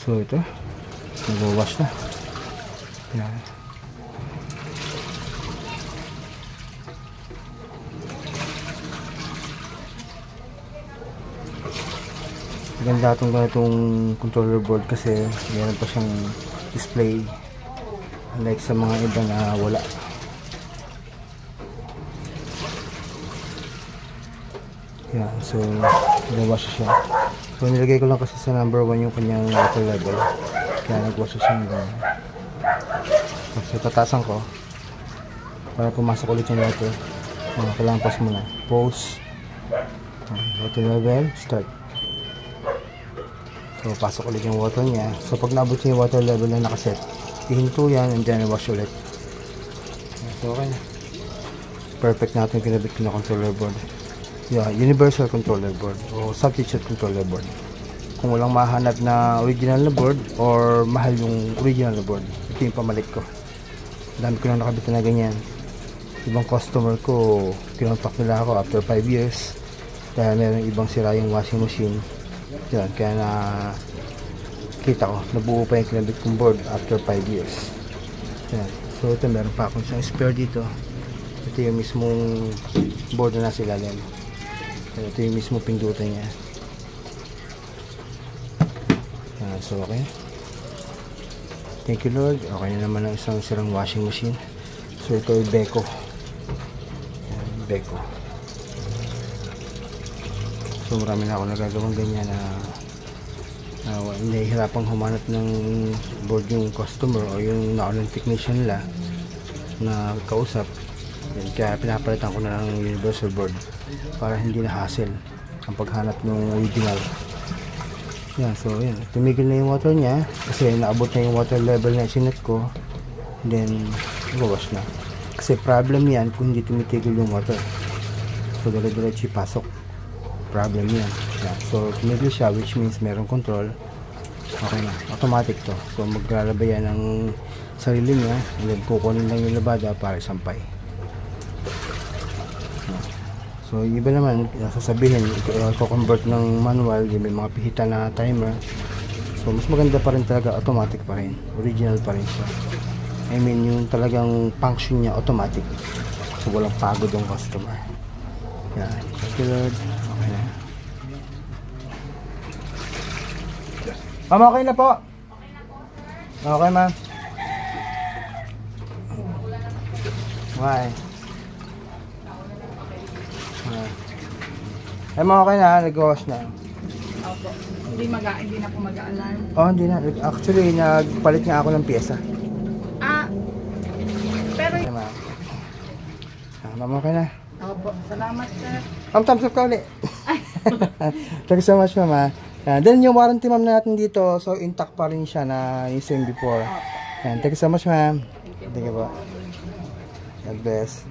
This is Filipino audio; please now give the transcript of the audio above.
So ito, nag-wash na. Yan. Ganda itong ganitong controller board kasi meron pa siyang display, unlike sa mga iba na wala. Yan, so nag-wash siya. So nilagay ko lang kasi sa number 1 yung kanyang water level, kaya nag-wash siya ng ganyan. So tatasan ko para pumasok ulit yung water. Kailangan pause muna, pause, water level, start. So pasok ulit yung water niya. So pag naabot yung water level na nakaset, ihinto yan and then wash ulit. So okay na, perfect natin kinabit ko na controller board. Yeah, universal controller board o substitute controller board. Kung walang mahanap na original na board or mahal yung original na board, ito yung pamalit ko. Dami ko lang nakabit na ganyan. Ibang customer ko, kinontak nila ako after 5 years dahil meron ibang sira yung washing machine. Yan, kaya na kita ko, nabuo pa yung kinabit kong board after 5 years. Yan. So ito, meron pa akong isang spare dito. Ito yung mismong board na nasa ilalim. Ito yung mismo pindutan niya. So okay, thank you Lord. Okay na naman ang isang sirang washing machine. So ito ay Beko. Beko. So marami na ako nagagawang ganyan na nahihirapang humanap ng board yung customer o yung naunang technician nila na kausap. Kaya pinapalitan ko na ng universal board para hindi na hassle ang paghanap ng original. Yan, so yan, tumigil na yung water niya kasi naabot na yung water level na sinet ko, then nag-wash na. Kasi problem yan kung hindi tumitigil yung water, so dire-diretso pasok, problem yan. Yan, so tumigil siya, which means meron control. Okay na, automatic to. So maglalabay yan ng sarili niya and then kukunin lang yung labada para isampay. So yung iba naman sasabihin i-convert ng manual, yung may mga pihitan na timer. So mas maganda pa rin talaga automatic pa rin, original pa rin siya. I mean yung talagang function niya automatic, so walang pagod yung customer. Yan, thank you Lord. Okay na ma'am, okay na po. Okay ma'am. Bye. Ay mga okay na, nag-wash na. Opo. Hindi na po mag-a-alarm. Oh, hindi na. Actually, nagpalit nga ako ng pyesa. Pero ma'am. Ma'am, okay na. opo, salamat sir. Ma'am, thumbs up ka ulit. Thank you so much, ma'am. Then yung warranty ma'am natin dito, so intact pa rin siya na yung same before. Thank you so much, ma'am. Thank you po. God bless.